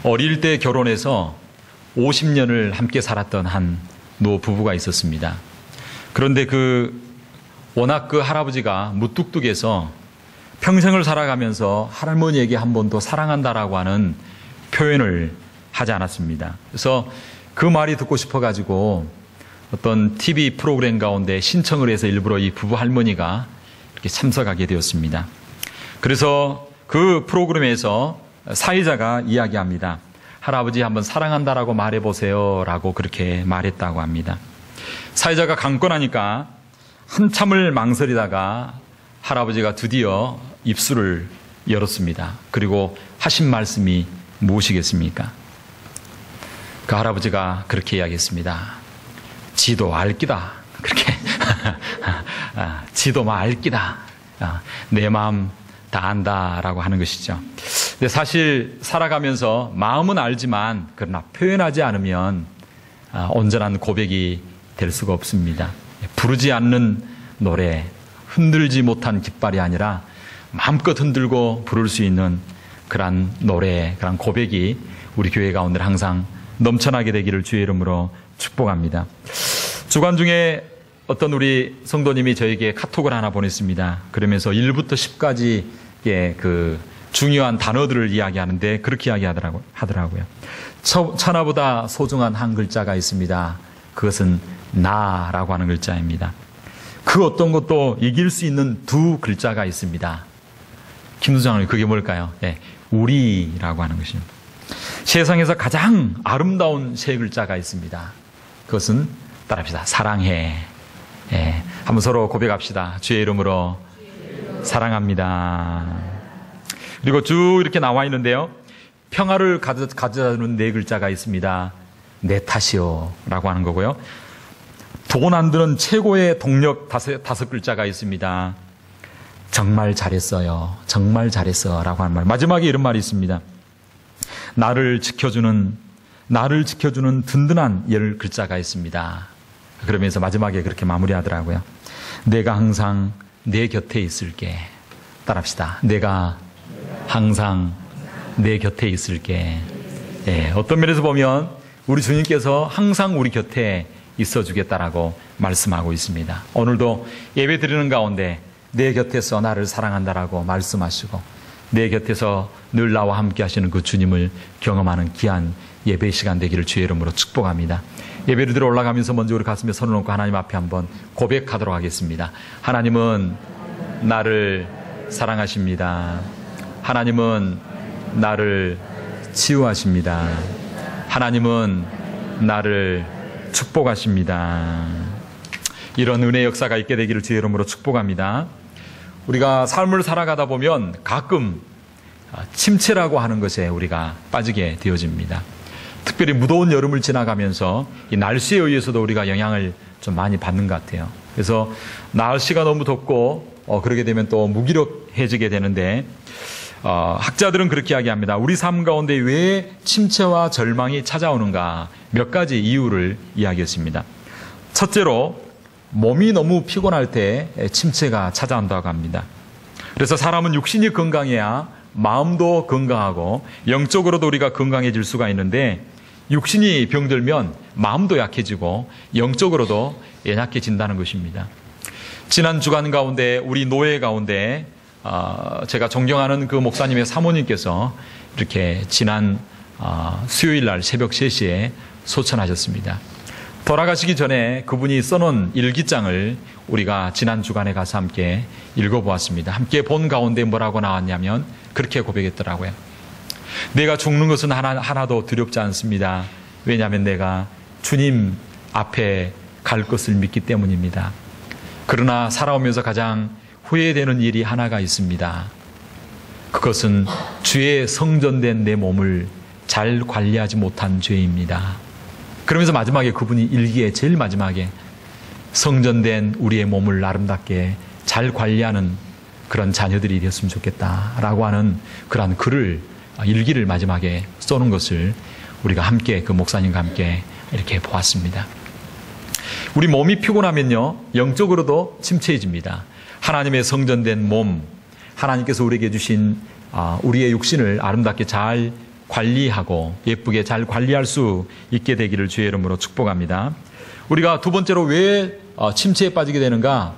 어릴 때 결혼해서 50년을 함께 살았던 한 노 부부가 있었습니다. 그런데 워낙 그 할아버지가 무뚝뚝해서 평생을 살아가면서 할머니에게 한 번도 사랑한다라고 하는 표현을 하지 않았습니다. 그래서 그 말이 듣고 싶어가지고 어떤 TV 프로그램 가운데 신청을 해서 일부러 이 부부 할머니가 이렇게 참석하게 되었습니다. 그래서 그 프로그램에서 사회자가 이야기합니다. 할아버지 한번 사랑한다라고 말해보세요 라고 그렇게 말했다고 합니다. 사회자가 강권하니까 한참을 망설이다가 할아버지가 드디어 입술을 열었습니다. 그리고 하신 말씀이 무엇이겠습니까? 그 할아버지가 그렇게 이야기했습니다. 지도 알기다. 그렇게 지도 알기다. 내 마음 다 안다라고 하는 것이죠. 근데 사실 살아가면서 마음은 알지만 그러나 표현하지 않으면 온전한 고백이 될 수가 없습니다. 부르지 않는 노래, 흔들지 못한 깃발이 아니라 마음껏 흔들고 부를 수 있는 그런 노래, 그런 고백이 우리 교회 가운데 항상 넘쳐나게 되기를 주의 이름으로 축복합니다. 주간 중에 어떤 우리 성도님이 저에게 카톡을 하나 보냈습니다. 그러면서 1부터 10까지의 그 중요한 단어들을 이야기하는데 그렇게 이야기하더라고요. 천하보다 소중한 한 글자가 있습니다. 그것은 나라고 하는 글자입니다. 그 어떤 것도 이길 수 있는 두 글자가 있습니다. 김수장님, 그게 뭘까요? 네, 우리라고 하는 것입니다. 세상에서 가장 아름다운 세 글자가 있습니다. 그것은 따라합시다. 사랑해. 예, 한번 서로 고백합시다. 주의 이름으로 사랑합니다. 그리고 쭉 이렇게 나와 있는데요. 평화를 가져다주는 네 글자가 있습니다. 내 탓이요 라고 하는 거고요. 돈 안 드는 최고의 동력 다섯 글자가 있습니다. 정말 잘했어요. 정말 잘했어 라고 하는 말. 마지막에 이런 말이 있습니다. 나를 지켜주는 든든한 10글자가 있습니다. 그러면서 마지막에 그렇게 마무리하더라고요. 내가 항상 내 곁에 있을게. 따라합시다. 내가 항상 내 곁에 있을게. 예, 어떤 면에서 보면 우리 주님께서 항상 우리 곁에 있어주겠다라고 말씀하고 있습니다. 오늘도 예배 드리는 가운데 내 곁에서 나를 사랑한다라고 말씀하시고 내 곁에서 늘 나와 함께 하시는 그 주님을 경험하는 귀한 예배 시간 되기를 주의 이름으로 축복합니다. 예배를 들어 올라가면서 먼저 우리 가슴에 손을 얹고 하나님 앞에 한번 고백하도록 하겠습니다. 하나님은 나를 사랑하십니다. 하나님은 나를 치유하십니다. 하나님은 나를 축복하십니다. 이런 은혜의 역사가 있게 되기를 주의 이름으로 축복합니다. 우리가 삶을 살아가다 보면 가끔 침체라고 하는 것에 우리가 빠지게 되어집니다. 특별히 무더운 여름을 지나가면서 이 날씨에 의해서도 우리가 영향을 좀 많이 받는 것 같아요. 그래서 날씨가 너무 덥고 그러게 되면 또 무기력해지게 되는데 학자들은 그렇게 이야기합니다. 우리 삶 가운데 왜 침체와 절망이 찾아오는가 몇 가지 이유를 이야기했습니다. 첫째로 몸이 너무 피곤할 때 침체가 찾아온다고 합니다. 그래서 사람은 육신이 건강해야 마음도 건강하고 영적으로도 우리가 건강해질 수가 있는데 육신이 병들면 마음도 약해지고 영적으로도 연약해진다는 것입니다. 지난 주간 가운데 우리 노예 가운데 제가 존경하는 그 목사님의 사모님께서 이렇게 지난 수요일 날 새벽 3시에 소천하셨습니다. 돌아가시기 전에 그분이 써놓은 일기장을 우리가 지난 주간에 가서 함께 읽어보았습니다. 함께 본 가운데 뭐라고 나왔냐면 그렇게 고백했더라고요. 내가 죽는 것은 하나도 두렵지 않습니다. 왜냐하면 내가 주님 앞에 갈 것을 믿기 때문입니다. 그러나 살아오면서 가장 후회되는 일이 하나가 있습니다. 그것은 주의 성전된 내 몸을 잘 관리하지 못한 죄입니다. 그러면서 마지막에 그분이 일기에 제일 마지막에 성전된 우리의 몸을 아름답게 잘 관리하는 그런 자녀들이 되었으면 좋겠다라고 하는 그러한 글을 일기를 마지막에 써놓은 것을 우리가 함께 그 목사님과 함께 이렇게 보았습니다. 우리 몸이 피곤하면요 영적으로도 침체해집니다. 하나님의 성전된 몸, 하나님께서 우리에게 주신 우리의 육신을 아름답게 잘 관리하고 예쁘게 잘 관리할 수 있게 되기를 주의 이름으로 축복합니다. 우리가 두 번째로 왜 침체에 빠지게 되는가?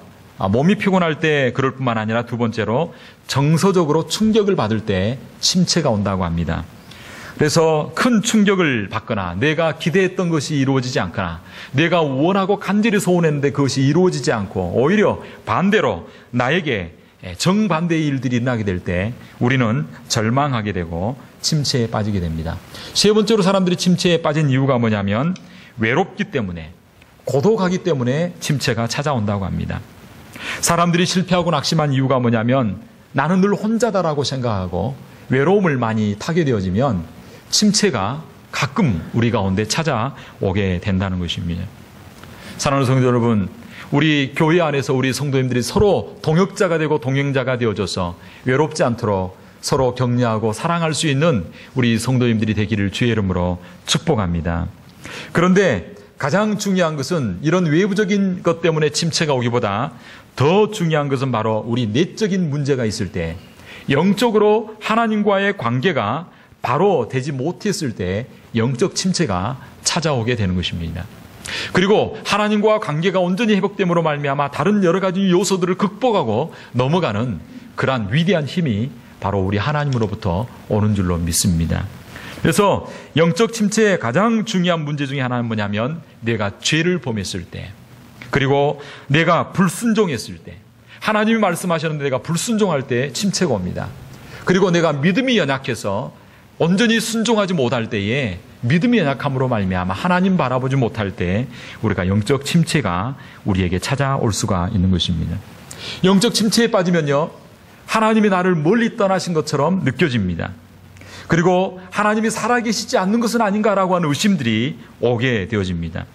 몸이 피곤할 때 그럴 뿐만 아니라 두 번째로 정서적으로 충격을 받을 때 침체가 온다고 합니다. 그래서 큰 충격을 받거나 내가 기대했던 것이 이루어지지 않거나 내가 원하고 간절히 소원했는데 그것이 이루어지지 않고 오히려 반대로 나에게 정반대의 일들이 일어나게 될 때 우리는 절망하게 되고 침체에 빠지게 됩니다. 세 번째로 사람들이 침체에 빠진 이유가 뭐냐면 외롭기 때문에, 고독하기 때문에 침체가 찾아온다고 합니다. 사람들이 실패하고 낙심한 이유가 뭐냐면 나는 늘 혼자다라고 생각하고 외로움을 많이 타게 되어지면 침체가 가끔 우리 가운데 찾아오게 된다는 것입니다. 사랑하는 성도 여러분, 우리 교회 안에서 우리 성도님들이 서로 동역자가 되고 동행자가 되어져서 외롭지 않도록 서로 격려하고 사랑할 수 있는 우리 성도님들이 되기를 주의 이름으로 축복합니다. 그런데 가장 중요한 것은 이런 외부적인 것 때문에 침체가 오기보다 더 중요한 것은 바로 우리 내적인 문제가 있을 때, 영적으로 하나님과의 관계가 바로 되지 못했을 때 영적 침체가 찾아오게 되는 것입니다. 그리고 하나님과 관계가 온전히 회복됨으로 말미암아 다른 여러 가지 요소들을 극복하고 넘어가는 그러한 위대한 힘이 바로 우리 하나님으로부터 오는 줄로 믿습니다. 그래서 영적 침체의 가장 중요한 문제 중에 하나는 뭐냐면 내가 죄를 범했을 때, 그리고 내가 불순종했을 때, 하나님이 말씀하셨는데 내가 불순종할 때 침체가 옵니다. 그리고 내가 믿음이 연약해서 온전히 순종하지 못할 때에 믿음이 연약함으로 말미암아 하나님 바라보지 못할 때 우리가 영적 침체가 우리에게 찾아올 수가 있는 것입니다. 영적 침체에 빠지면요, 하나님이 나를 멀리 떠나신 것처럼 느껴집니다. 그리고 하나님이 살아계시지 않는 것은 아닌가라고 하는 의심들이 오게 되어집니다.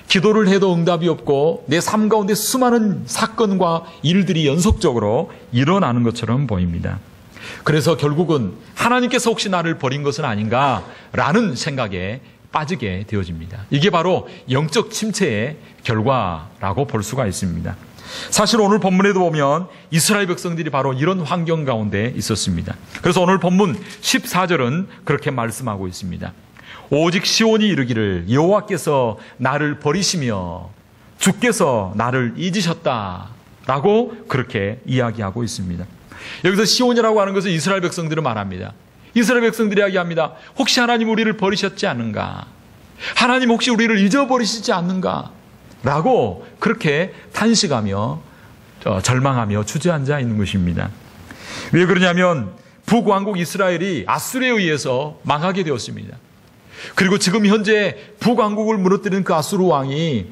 기도를 해도 응답이 없고 내 삶 가운데 수많은 사건과 일들이 연속적으로 일어나는 것처럼 보입니다. 그래서 결국은 하나님께서 혹시 나를 버린 것은 아닌가라는 생각에 빠지게 되어집니다. 이게 바로 영적 침체의 결과라고 볼 수가 있습니다. 사실 오늘 본문에도 보면 이스라엘 백성들이 바로 이런 환경 가운데 있었습니다. 그래서 오늘 본문 14절은 그렇게 말씀하고 있습니다. 오직 시온이 이르기를 여호와께서 나를 버리시며 주께서 나를 잊으셨다라고 그렇게 이야기하고 있습니다. 여기서 시온이라고 하는 것은 이스라엘 백성들을 말합니다. 이스라엘 백성들이 이야기합니다. 혹시 하나님 우리를 버리셨지 않는가? 하나님 혹시 우리를 잊어버리시지 않는가? 라고 그렇게 탄식하며 절망하며 주저앉아 있는 것입니다. 왜 그러냐면 북왕국 이스라엘이 아수르에 의해서 망하게 되었습니다. 그리고 지금 현재 북왕국을 무너뜨리는 그 아수르 왕이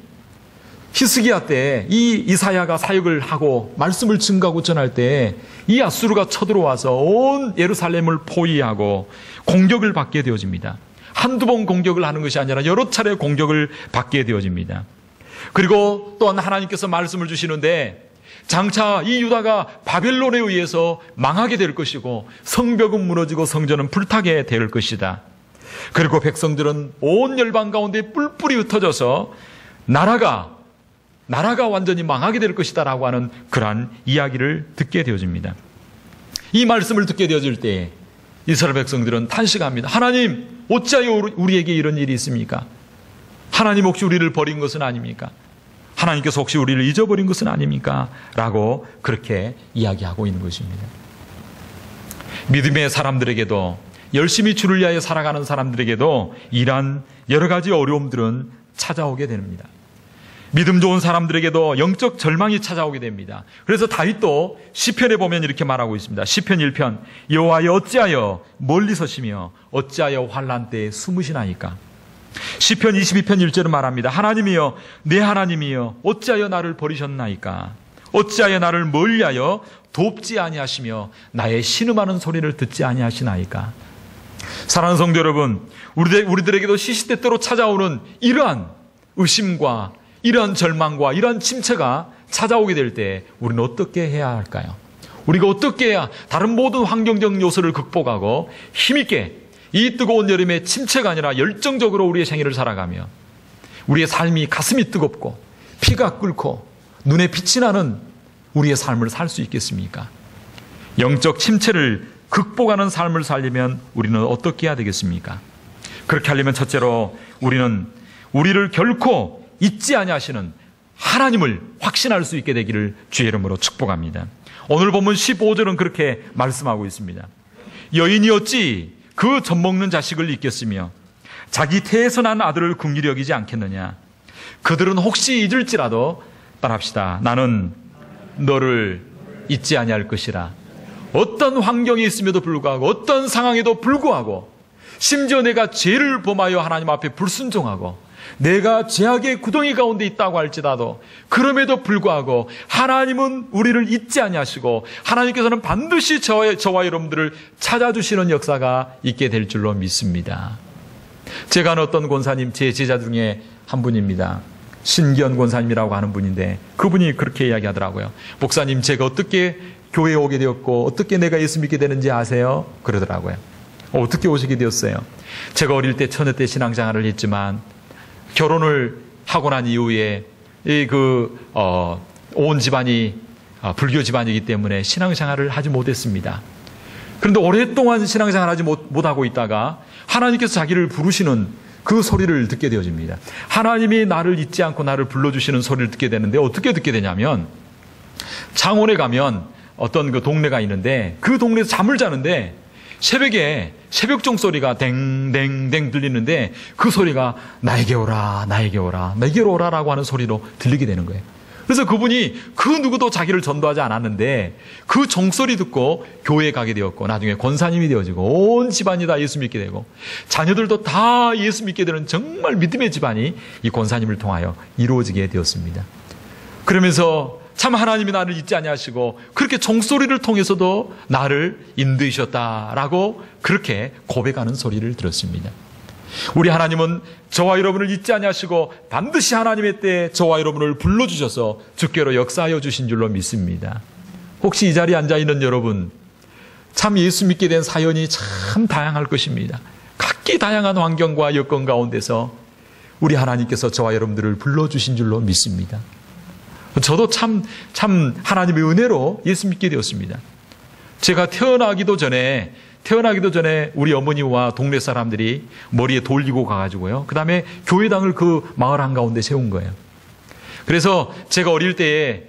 히스기야 때 이 이사야가 사역을 하고 말씀을 증거하고 전할 때 이 아수르가 쳐들어와서 온 예루살렘을 포위하고 공격을 받게 되어집니다. 한두 번 공격을 하는 것이 아니라 여러 차례 공격을 받게 되어집니다. 그리고 또한 하나님께서 말씀을 주시는데 장차 이 유다가 바벨론에 의해서 망하게 될 것이고 성벽은 무너지고 성전은 불타게 될 것이다. 그리고 백성들은 온 열방 가운데 뿔뿔이 흩어져서 나라가 완전히 망하게 될 것이다 라고 하는 그러한 이야기를 듣게 되어집니다. 이 말씀을 듣게 되어질 때 이스라엘 백성들은 탄식합니다. 하나님 어찌하여 우리에게 이런 일이 있습니까? 하나님 혹시 우리를 버린 것은 아닙니까? 하나님께서 혹시 우리를 잊어버린 것은 아닙니까? 라고 그렇게 이야기하고 있는 것입니다. 믿음의 사람들에게도 열심히 주를 위하여 살아가는 사람들에게도 이러한 여러 가지 어려움들은 찾아오게 됩니다. 믿음 좋은 사람들에게도 영적 절망이 찾아오게 됩니다. 그래서 다윗도 시편에 보면 이렇게 말하고 있습니다. 시편 1편 여호와여 어찌하여 멀리 서시며 어찌하여 환난 때에 숨으시나이까. 시편 22편 1절은 말합니다. 하나님이여 내 하나님이여 어찌하여 나를 버리셨나이까. 어찌하여 나를 멀리하여 돕지 아니하시며 나의 신음하는 소리를 듣지 아니하시나이까. 사랑하는 성도 여러분, 우리들에게도 시시때때로 찾아오는 이러한 의심과 이러한 절망과 이러한 침체가 찾아오게 될 때 우리는 어떻게 해야 할까요? 우리가 어떻게 해야 다른 모든 환경적 요소를 극복하고 힘있게 이 뜨거운 여름에 침체가 아니라 열정적으로 우리의 생애를 살아가며 우리의 삶이 가슴이 뜨겁고 피가 끓고 눈에 빛이 나는 우리의 삶을 살 수 있겠습니까? 영적 침체를 극복하는 삶을 살려면 우리는 어떻게 해야 되겠습니까? 그렇게 하려면 첫째로 우리는 우리를 결코 잊지 아니하시는 하나님을 확신할 수 있게 되기를 주의 이름으로 축복합니다. 오늘 본문 15절은 그렇게 말씀하고 있습니다. 여인이 어찌 그 젖먹는 자식을 잊겠으며 자기 태에서 난 아들을 긍휼히 여기지 않겠느냐. 그들은 혹시 잊을지라도 따라합시다. 나는 너를 잊지 아니할 것이라. 어떤 환경이 있음에도 불구하고 어떤 상황에도 불구하고 심지어 내가 죄를 범하여 하나님 앞에 불순종하고 내가 죄악의 구덩이 가운데 있다고 할지라도 그럼에도 불구하고 하나님은 우리를 잊지 아니하시고 하나님께서는 반드시 저와 여러분들을 찾아주시는 역사가 있게 될 줄로 믿습니다. 제가 아는 어떤 권사님, 제 제자 중에 한 분입니다. 신기현 권사님이라고 하는 분인데 그분이 그렇게 이야기하더라고요. 목사님, 제가 어떻게 교회에 오게 되었고 어떻게 내가 예수 믿게 되는지 아세요? 그러더라고요. 어떻게 오시게 되었어요? 제가 어릴 때 처녀 때 신앙생활을 했지만 결혼을 하고 난 이후에 온 집안이 불교 집안이기 때문에 신앙생활을 하지 못했습니다. 그런데 오랫동안 신앙생활을 하지 못하고 있다가 하나님께서 자기를 부르시는 그 소리를 듣게 되어집니다. 하나님이 나를 잊지 않고 나를 불러주시는 소리를 듣게 되는데 어떻게 듣게 되냐면 창원에 가면 어떤 그 동네가 있는데 그 동네에서 잠을 자는데 새벽에 새벽종 소리가 댕댕댕 들리는데 그 소리가 나에게 오라 나에게 오라 내게로 오라라고 하는 소리로 들리게 되는 거예요. 그래서 그분이 그 누구도 자기를 전도하지 않았는데 그 종소리 듣고 교회에 가게 되었고 나중에 권사님이 되어지고 온 집안이 다 예수 믿게 되고 자녀들도 다 예수 믿게 되는 정말 믿음의 집안이 이 권사님을 통하여 이루어지게 되었습니다. 그러면서 참 하나님이 나를 잊지 아니하시고 그렇게 종소리를 통해서도 나를 인도하셨다라고 그렇게 고백하는 소리를 들었습니다. 우리 하나님은 저와 여러분을 잊지 아니하시고 반드시 하나님의 때에 저와 여러분을 불러주셔서 주께로 역사하여 주신 줄로 믿습니다. 혹시 이 자리에 앉아있는 여러분 참 예수 믿게 된 사연이 참 다양할 것입니다. 각기 다양한 환경과 여건 가운데서 우리 하나님께서 저와 여러분들을 불러주신 줄로 믿습니다. 저도 참 하나님의 은혜로 예수 믿게 되었습니다. 제가 태어나기도 전에 우리 어머니와 동네 사람들이 머리에 돌리고 가가지고요. 그 다음에 교회당을 그 마을 한가운데 세운 거예요. 그래서 제가 어릴 때에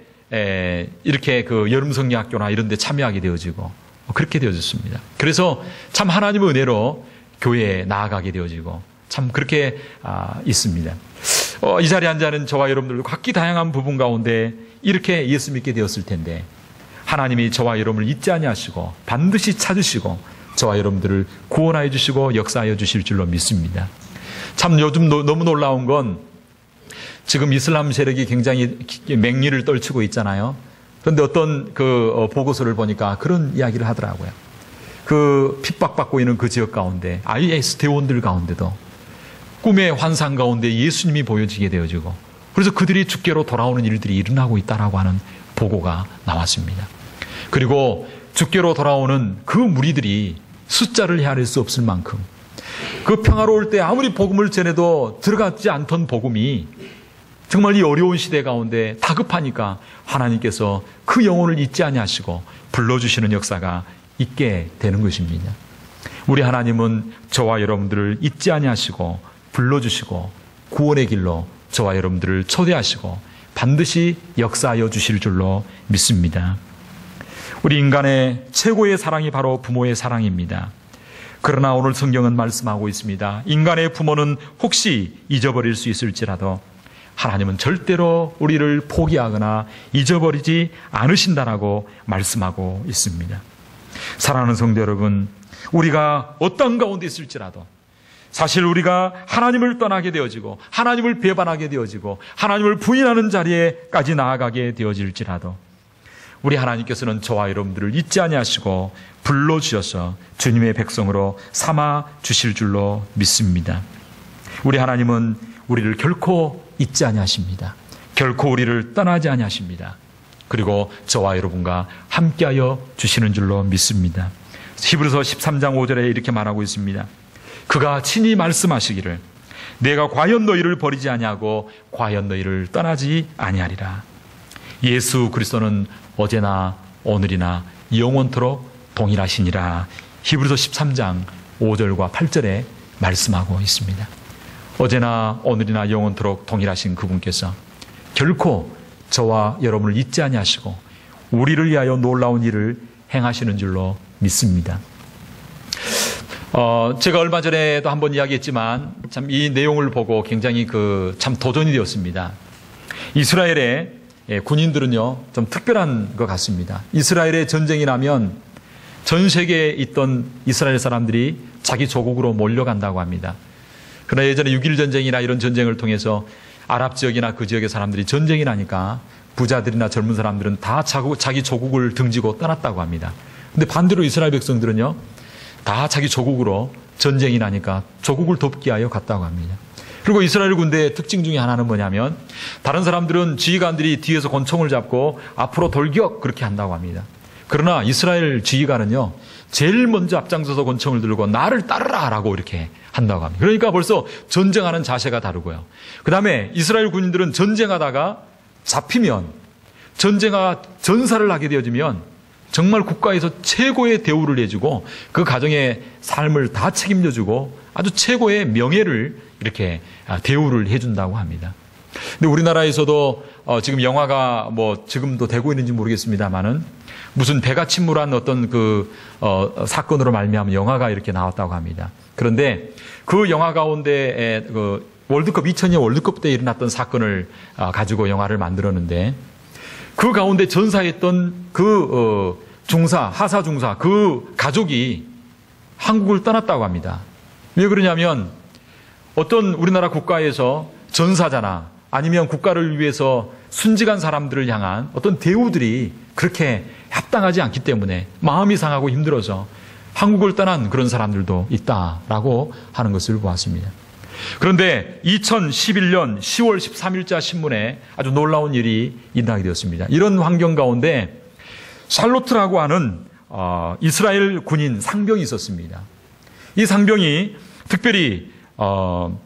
이렇게 그 여름성리학교나 이런 데 참여하게 되어지고 그렇게 되어졌습니다. 그래서 참 하나님의 은혜로 교회에 나아가게 되어지고 참 그렇게 있습니다. 이 자리에 앉아있는 저와 여러분들도 각기 다양한 부분 가운데 이렇게 예수 믿게 되었을 텐데 하나님이 저와 여러분을 잊지 아니하시고 반드시 찾으시고 저와 여러분들을 구원하여 주시고 역사하여 주실 줄로 믿습니다. 참 요즘 너무 놀라운 건 지금 이슬람 세력이 굉장히 맹리를 떨치고 있잖아요. 그런데 어떤 그 보고서를 보니까 그런 이야기를 하더라고요. 그 핍박받고 있는 그 지역 가운데 IS 대원들 가운데도 꿈의 환상 가운데 예수님이 보여지게 되어지고 그래서 그들이 주께로 돌아오는 일들이 일어나고 있다라고 하는 보고가 나왔습니다. 그리고 주께로 돌아오는 그 무리들이 숫자를 헤아릴 수 없을 만큼 그 평화로울 때 아무리 복음을 전해도 들어가지 않던 복음이 정말 이 어려운 시대 가운데 다급하니까 하나님께서 그 영혼을 잊지 아니하시고 불러주시는 역사가 있게 되는 것입니다. 우리 하나님은 저와 여러분들을 잊지 아니하시고 불러주시고 구원의 길로 저와 여러분들을 초대하시고 반드시 역사하여 주실 줄로 믿습니다. 우리 인간의 최고의 사랑이 바로 부모의 사랑입니다. 그러나 오늘 성경은 말씀하고 있습니다. 인간의 부모는 혹시 잊어버릴 수 있을지라도 하나님은 절대로 우리를 포기하거나 잊어버리지 않으신다라고 말씀하고 있습니다. 사랑하는 성도 여러분, 우리가 어떤 가운데 있을지라도 사실 우리가 하나님을 떠나게 되어지고 하나님을 배반하게 되어지고 하나님을 부인하는 자리에까지 나아가게 되어질지라도 우리 하나님께서는 저와 여러분들을 잊지 아니하시고 불러주셔서 주님의 백성으로 삼아 주실 줄로 믿습니다. 우리 하나님은 우리를 결코 잊지 아니하십니다. 결코 우리를 떠나지 아니하십니다. 그리고 저와 여러분과 함께하여 주시는 줄로 믿습니다. 히브리서 13장 5절에 이렇게 말하고 있습니다. 그가 친히 말씀하시기를 내가 과연 너희를 버리지 아니하고 과연 너희를 떠나지 아니하리라. 예수 그리스도는 어제나 오늘이나 영원토록 동일하시니라. 히브리서 13장 5절과 8절에 말씀하고 있습니다. 어제나 오늘이나 영원토록 동일하신 그분께서 결코 저와 여러분을 잊지 아니하시고 우리를 위하여 놀라운 일을 행하시는 줄로 믿습니다. 제가 얼마 전에도 한번 이야기했지만 참 이 내용을 보고 굉장히 참 도전이 되었습니다. 이스라엘의 군인들은요, 좀 특별한 것 같습니다. 이스라엘의 전쟁이 나면 전 세계에 있던 이스라엘 사람들이 자기 조국으로 몰려간다고 합니다. 그러나 예전에 6.1 전쟁이나 이런 전쟁을 통해서 아랍 지역이나 그 지역의 사람들이 전쟁이 나니까 부자들이나 젊은 사람들은 다 자기 조국을 등지고 떠났다고 합니다. 근데 반대로 이스라엘 백성들은요, 다 자기 조국으로 전쟁이 나니까 조국을 돕기 위하여 갔다고 합니다. 그리고 이스라엘 군대의 특징 중에 하나는 뭐냐면 다른 사람들은 지휘관들이 뒤에서 권총을 잡고 앞으로 돌격 그렇게 한다고 합니다. 그러나 이스라엘 지휘관은요, 제일 먼저 앞장서서 권총을 들고 나를 따르라 라고 이렇게 한다고 합니다. 그러니까 벌써 전쟁하는 자세가 다르고요. 그 다음에 이스라엘 군인들은 전쟁하다가 잡히면 전사를 하게 되어지면 정말 국가에서 최고의 대우를 해주고 그 가정의 삶을 다 책임져주고 아주 최고의 명예를 이렇게 대우를 해준다고 합니다. 근데 우리나라에서도 지금 영화가 지금도 되고 있는지 모르겠습니다만은 무슨 배가 침몰한 어떤 사건으로 말미암아 영화가 이렇게 나왔다고 합니다. 그런데 그 영화 가운데 월드컵 2002년 월드컵 때 일어났던 사건을 가지고 영화를 만들었는데 그 가운데 전사했던 하사 중사 그 가족이 한국을 떠났다고 합니다. 왜 그러냐면 어떤 우리나라 국가에서 전사자나 아니면 국가를 위해서 순직한 사람들을 향한 어떤 대우들이 그렇게 합당하지 않기 때문에 마음이 상하고 힘들어서 한국을 떠난 그런 사람들도 있다라고 하는 것을 보았습니다. 그런데 2011년 10월 13일자 신문에 아주 놀라운 일이 일어나게 되었습니다. 이런 환경 가운데 샬로트라고 하는 이스라엘 군인 상병이 있었습니다. 이 상병이 특별히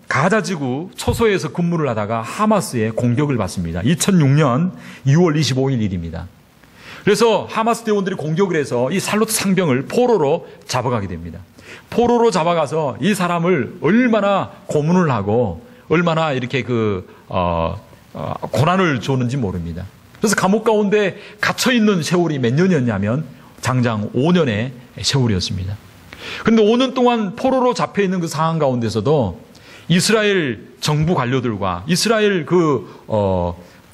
가자지구 초소에서 근무를 하다가 하마스의 공격을 받습니다. 2006년 6월 25일 일입니다. 그래서 하마스 대원들이 공격을 해서 이 샬로트 상병을 포로로 잡아가게 됩니다. 포로로 잡아가서 이 사람을 얼마나 고문을 하고 얼마나 이렇게 고난을 줬는지 모릅니다. 그래서 감옥 가운데 갇혀있는 세월이 몇 년이었냐면 장장 5년의 세월이었습니다. 그런데 5년 동안 포로로 잡혀있는 그 상황 가운데서도 이스라엘 정부 관료들과 이스라엘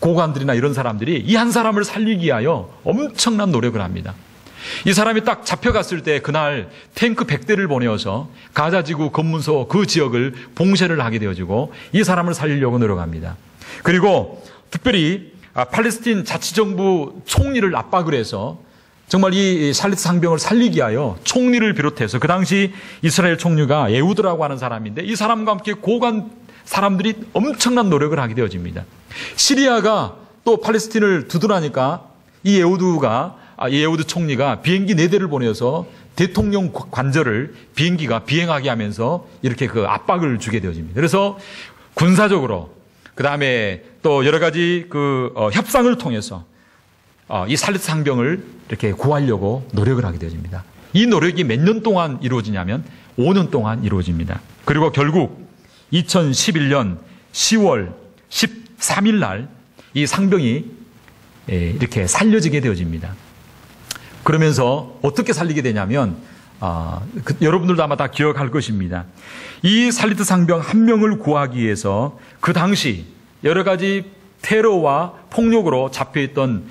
고관들이나 이런 사람들이 이 한 사람을 살리기 위하여 엄청난 노력을 합니다. 이 사람이 딱 잡혀갔을 때 그날 탱크 100대를 보내어서 가자지구 검문소 그 지역을 봉쇄를 하게 되어지고 이 사람을 살리려고 노력합니다. 그리고 특별히 팔레스틴 자치정부 총리를 압박을 해서 정말 이 샬로트 상병을 살리기 위하여 총리를 비롯해서 그 당시 이스라엘 총리가 에후드라고 하는 사람인데 이 사람과 함께 고관 사람들이 엄청난 노력을 하게 되어집니다. 시리아가 또 팔레스틴을 두드라니까 이 에후드 총리가 비행기 4대를 보내서 대통령 관저를 비행기가 비행하게 하면서 이렇게 압박을 주게 되어집니다. 그래서 군사적으로 그 다음에 또 여러 가지 협상을 통해서 이 샬로트 상병을 이렇게 구하려고 노력을 하게 되어집니다. 이 노력이 몇 년 동안 이루어지냐면 5년 동안 이루어집니다. 그리고 결국 2011년 10월 13일 날 이 상병이 이렇게 살려지게 되어집니다. 그러면서 어떻게 살리게 되냐면 여러분들도 아마 다 기억할 것입니다. 이 샬로트 상병 한 명을 구하기 위해서 그 당시 여러 가지 테러와 폭력으로 잡혀있던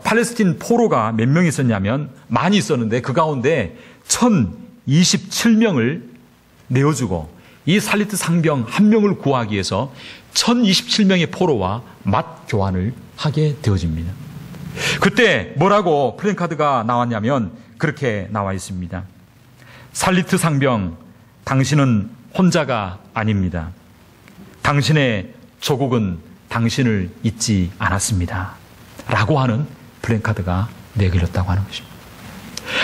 팔레스틴 포로가 몇 명 있었냐면 많이 있었는데 그 가운데 1027명을 내어주고 이 샬로트 상병 한 명을 구하기 위해서 1027명의 포로와 맞 교환을 하게 되어집니다. 그때 뭐라고 플래카드가 나왔냐면 그렇게 나와 있습니다. 샬로트 상병, 당신은 혼자가 아닙니다. 당신의 조국은 당신을 잊지 않았습니다. 라고 하는 플래카드가 내걸렸다고 하는 것입니다.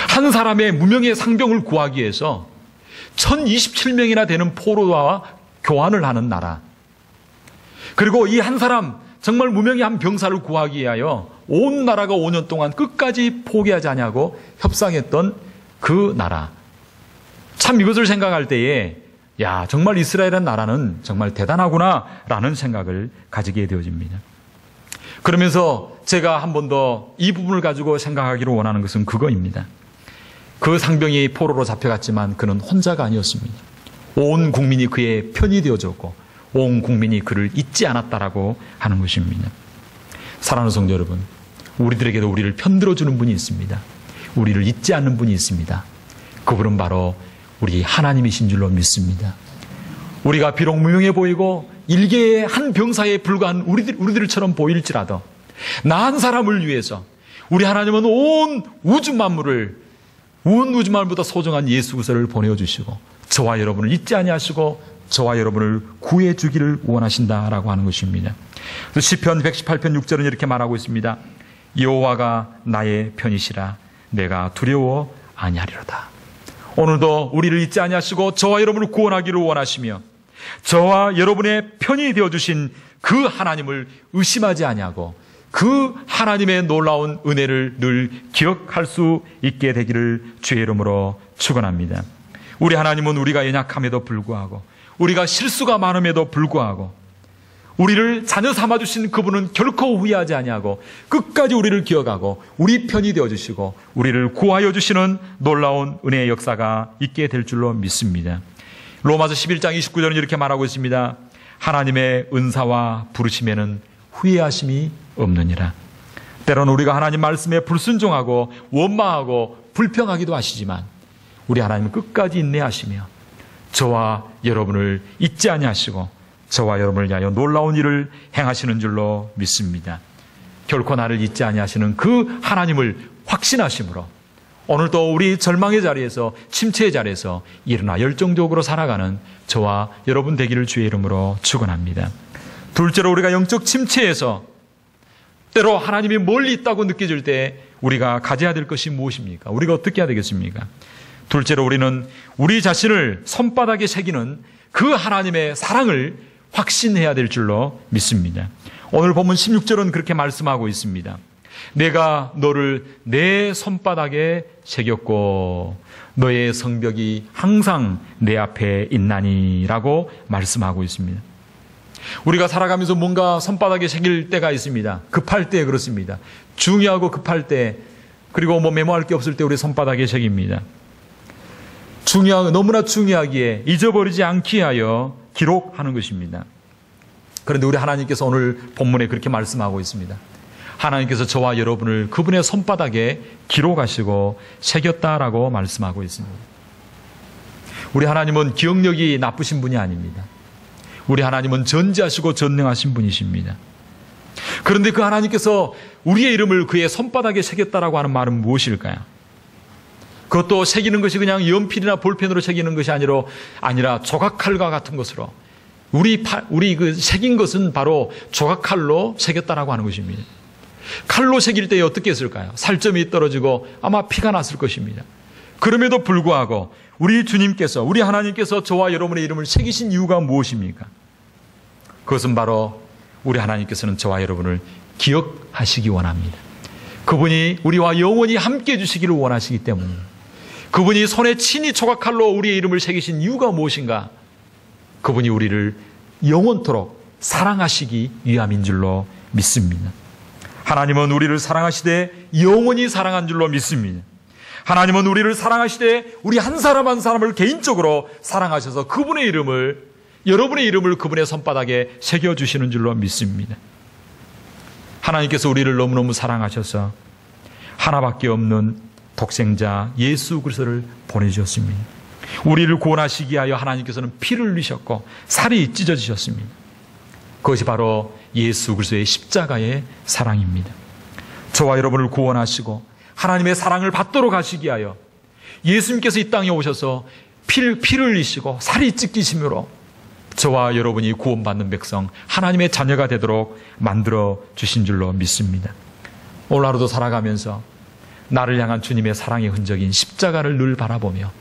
한 사람의 무명의 상병을 구하기 위해서 1027명이나 되는 포로와 교환을 하는 나라. 그리고 이 한 사람, 정말 무명의 한 병사를 구하기 위하여 온 나라가 5년 동안 끝까지 포기하지 않냐고 협상했던 그 나라. 참 이것을 생각할 때에 야, 정말 이스라엘이라는 나라는 정말 대단하구나라는 생각을 가지게 되어집니다. 그러면서 제가 한 번 더 이 부분을 가지고 생각하기를 원하는 것은 그거입니다. 그 상병이 포로로 잡혀갔지만 그는 혼자가 아니었습니다. 온 국민이 그의 편이 되어줬고 온 국민이 그를 잊지 않았다라고 하는 것입니다. 사랑하는 성도 여러분, 우리들에게도 우리를 편들어주는 분이 있습니다. 우리를 잊지 않는 분이 있습니다. 그분은 바로 우리 하나님이신 줄로 믿습니다. 우리가 비록 무명해 보이고 일개의 한 병사에 불과한 우리들처럼 보일지라도 나 한 사람을 위해서 우리 하나님은 온 우주 만물보다 소중한 예수 그리스도를 보내주시고 저와 여러분을 잊지 아니하시고 저와 여러분을 구해 주기를 원하신다라고 하는 것입니다. 시편 118편 6절은 이렇게 말하고 있습니다. 여호와가 나의 편이시라 내가 두려워 아니하리로다. 오늘도 우리를 잊지 아니하시고 저와 여러분을 구원하기를 원하시며 저와 여러분의 편이 되어주신 그 하나님을 의심하지 아니하고 그 하나님의 놀라운 은혜를 늘 기억할 수 있게 되기를 주의 이름으로 축원합니다. 우리 하나님은 우리가 연약함에도 불구하고 우리가 실수가 많음에도 불구하고 우리를 자녀 삼아주신 그분은 결코 후회하지 아니하고 끝까지 우리를 기억하고 우리 편이 되어주시고 우리를 구하여 주시는 놀라운 은혜의 역사가 있게 될 줄로 믿습니다. 로마서 11장 29절은 이렇게 말하고 있습니다. 하나님의 은사와 부르심에는 후회하심이 없느니라. 때로는 우리가 하나님 말씀에 불순종하고 원망하고 불평하기도 하시지만 우리 하나님은 끝까지 인내하시며 저와 여러분을 잊지 아니하시고 저와 여러분을 위하여 놀라운 일을 행하시는 줄로 믿습니다. 결코 나를 잊지 아니하시는 그 하나님을 확신하심으로 오늘도 우리 절망의 자리에서 침체의 자리에서 일어나 열정적으로 살아가는 저와 여러분 되기를 주의 이름으로 축원합니다. 둘째로 우리가 영적 침체에서 때로 하나님이 멀리 있다고 느껴질 때 우리가 가져야 될 것이 무엇입니까? 우리가 어떻게 해야 되겠습니까? 둘째로 우리는 우리 자신을 손바닥에 새기는 그 하나님의 사랑을 확신해야 될 줄로 믿습니다. 오늘 본문 16절은 그렇게 말씀하고 있습니다. 내가 너를 내 손바닥에 새겼고 너의 성벽이 항상 내 앞에 있나니라고 말씀하고 있습니다. 우리가 살아가면서 뭔가 손바닥에 새길 때가 있습니다. 급할 때 그렇습니다. 중요하고 급할 때 그리고 메모할 게 없을 때 우리 손바닥에 새깁니다. 너무나 중요하기에 잊어버리지 않기 위하여 기록하는 것입니다. 그런데 우리 하나님께서 오늘 본문에 그렇게 말씀하고 있습니다. 하나님께서 저와 여러분을 그분의 손바닥에 기록하시고 새겼다라고 말씀하고 있습니다. 우리 하나님은 기억력이 나쁘신 분이 아닙니다. 우리 하나님은 전지하시고 전능하신 분이십니다. 그런데 그 하나님께서 우리의 이름을 그의 손바닥에 새겼다라고 하는 말은 무엇일까요? 그것도 새기는 것이 그냥 연필이나 볼펜으로 새기는 것이 아니라 조각칼과 같은 것으로 우리 그 새긴 것은 바로 조각칼로 새겼다라고 하는 것입니다. 칼로 새길 때에 어떻게 했을까요? 살점이 떨어지고 아마 피가 났을 것입니다. 그럼에도 불구하고 우리 주님께서 우리 하나님께서 저와 여러분의 이름을 새기신 이유가 무엇입니까? 그것은 바로 우리 하나님께서는 저와 여러분을 기억하시기 원합니다. 그분이 우리와 영원히 함께 해주시기를 원하시기 때문입니다. 그분이 손에 친히 조각칼로 우리의 이름을 새기신 이유가 무엇인가? 그분이 우리를 영원토록 사랑하시기 위함인 줄로 믿습니다. 하나님은 우리를 사랑하시되 영원히 사랑한 줄로 믿습니다. 하나님은 우리를 사랑하시되 우리 한 사람 한 사람을 개인적으로 사랑하셔서 그분의 이름을 여러분의 이름을 그분의 손바닥에 새겨주시는 줄로 믿습니다. 하나님께서 우리를 너무너무 사랑하셔서 하나밖에 없는 독생자 예수 그리스도를 보내주셨습니다. 우리를 구원하시기 위하여 하나님께서는 피를 흘리셨고 살이 찢어지셨습니다. 그것이 바로 예수 그리스도의 십자가의 사랑입니다. 저와 여러분을 구원하시고 하나님의 사랑을 받도록 하시기 위하여 예수님께서 이 땅에 오셔서 피를 흘리시고 살이 찢기심으로 저와 여러분이 구원받는 백성 하나님의 자녀가 되도록 만들어 주신 줄로 믿습니다. 오늘 하루도 살아가면서 나를 향한 주님의 사랑의 흔적인 십자가를 늘 바라보며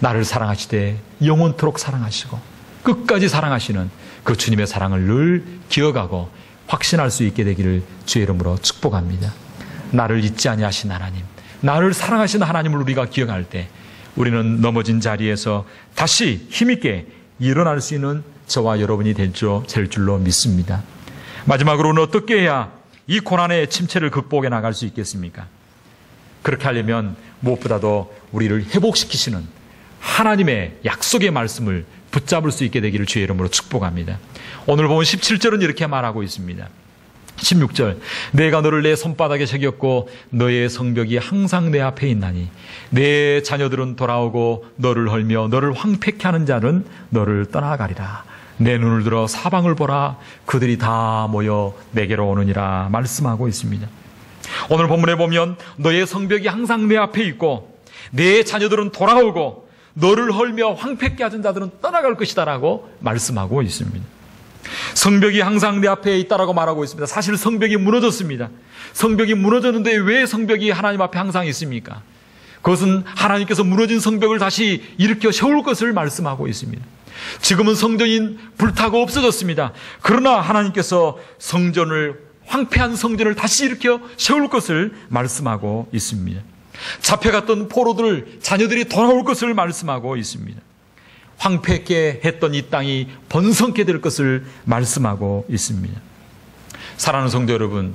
나를 사랑하시되 영원토록 사랑하시고 끝까지 사랑하시는 그 주님의 사랑을 늘 기억하고 확신할 수 있게 되기를 주의 이름으로 축복합니다. 나를 잊지 아니하신 하나님, 나를 사랑하시는 하나님을 우리가 기억할 때 우리는 넘어진 자리에서 다시 힘있게 일어날 수 있는 저와 여러분이 될 줄로 믿습니다. 마지막으로는 어떻게 해야 이 고난의 침체를 극복해 나갈 수 있겠습니까? 그렇게 하려면 무엇보다도 우리를 회복시키시는 하나님의 약속의 말씀을 붙잡을 수 있게 되기를 주의 이름으로 축복합니다. 오늘 보면 17절은 이렇게 말하고 있습니다. 16절, 내가 너를 내 손바닥에 새겼고 너의 성벽이 항상 내 앞에 있나니 내 자녀들은 돌아오고 너를 헐며 너를 황폐케 하는 자는 너를 떠나가리라. 내 눈을 들어 사방을 보라. 그들이 다 모여 내게로 오느니라 말씀하고 있습니다. 오늘 본문에 보면 너의 성벽이 항상 내 앞에 있고 내 자녀들은 돌아오고 너를 헐며 황폐케 하는 자들은 떠나갈 것이다 라고 말씀하고 있습니다. 성벽이 항상 내 앞에 있다라고 말하고 있습니다. 사실 성벽이 무너졌습니다. 성벽이 무너졌는데 왜 성벽이 하나님 앞에 항상 있습니까? 그것은 하나님께서 무너진 성벽을 다시 일으켜 세울 것을 말씀하고 있습니다. 지금은 성전이 불타고 없어졌습니다. 그러나 하나님께서 황폐한 성전을 다시 일으켜 세울 것을 말씀하고 있습니다. 잡혀갔던 포로들, 자녀들이 돌아올 것을 말씀하고 있습니다. 황폐케 했던 이 땅이 번성케 될 것을 말씀하고 있습니다. 사랑하는 성도 여러분,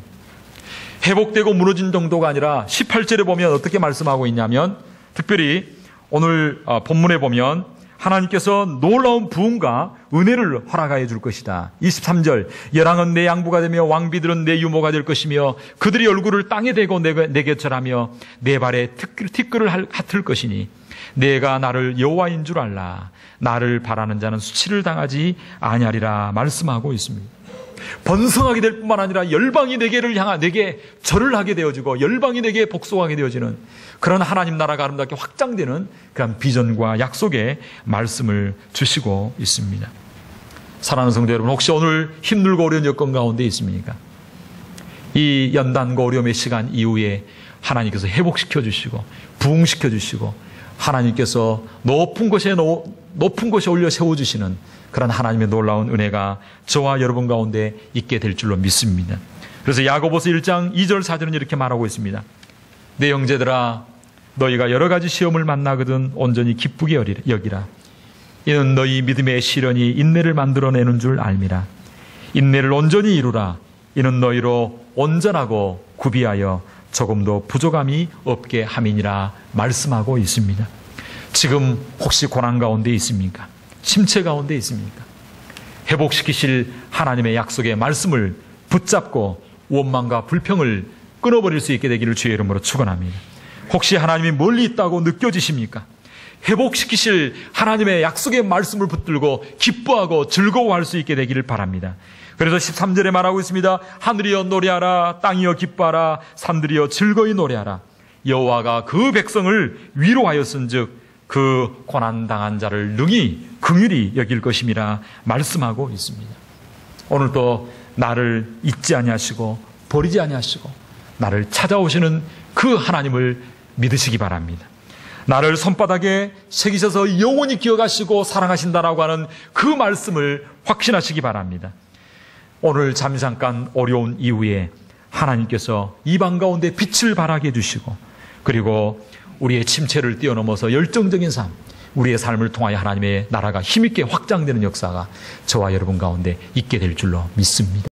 회복되고 무너진 정도가 아니라 18절에 보면 어떻게 말씀하고 있냐면, 특별히 오늘 본문에 보면 하나님께서 놀라운 부흥과 은혜를 허락하여 줄 것이다. 23절, 열왕은 내 양부가 되며 왕비들은 내 유모가 될 것이며 그들이 얼굴을 땅에 대고 내게 절하며 내 발에 티끌을 핫을 것이니 내가 나를 여호와인 줄 알라. 나를 바라는 자는 수치를 당하지 아니하리라 말씀하고 있습니다. 번성하게 될 뿐만 아니라 열방이 내게 절을 하게 되어지고 열방이 내게 복속하게 되어지는 그런 하나님 나라가 아름답게 확장되는 그런 비전과 약속의 말씀을 주시고 있습니다. 사랑하는 성도 여러분, 혹시 오늘 힘들고 어려운 여건 가운데 있습니까? 이 연단과 어려움의 시간 이후에 하나님께서 회복시켜 주시고 부흥시켜 주시고 하나님께서 높은 곳에 올려 세워주시는 그런 하나님의 놀라운 은혜가 저와 여러분 가운데 있게 될 줄로 믿습니다. 그래서 야고보서 1장 2절 4절은 이렇게 말하고 있습니다. 내 형제들아, 너희가 여러 가지 시험을 만나거든 온전히 기쁘게 여기라. 이는 너희 믿음의 시련이 인내를 만들어내는 줄 알미라. 인내를 온전히 이루라. 이는 너희로 온전하고 구비하여 조금도 부족함이 없게 함이니라 말씀하고 있습니다. 지금 혹시 고난 가운데 있습니까? 침체 가운데 있습니까? 회복시키실 하나님의 약속의 말씀을 붙잡고 원망과 불평을 끊어버릴 수 있게 되기를 주의 이름으로 축원합니다. 혹시 하나님이 멀리 있다고 느껴지십니까? 회복시키실 하나님의 약속의 말씀을 붙들고 기뻐하고 즐거워할 수 있게 되기를 바랍니다. 그래서 13절에 말하고 있습니다. 하늘이여 노래하라, 땅이여 기뻐하라, 산들이여 즐거이 노래하라. 여호와가 그 백성을 위로하였은즉 그 고난당한 자를 능히 긍휼히 여길 것임이라 말씀하고 있습니다. 오늘도 나를 잊지 아니하시고 버리지 아니하시고 나를 찾아오시는 그 하나님을 믿으시기 바랍니다. 나를 손바닥에 새기셔서 영원히 기억하시고 사랑하신다라고 하는 그 말씀을 확신하시기 바랍니다. 오늘 잠깐 어려운 이후에 하나님께서 이방 가운데 빛을 발하게 해주시고 그리고 우리의 침체를 뛰어넘어서 열정적인 삶, 우리의 삶을 통하여 하나님의 나라가 힘있게 확장되는 역사가 저와 여러분 가운데 있게 될 줄로 믿습니다.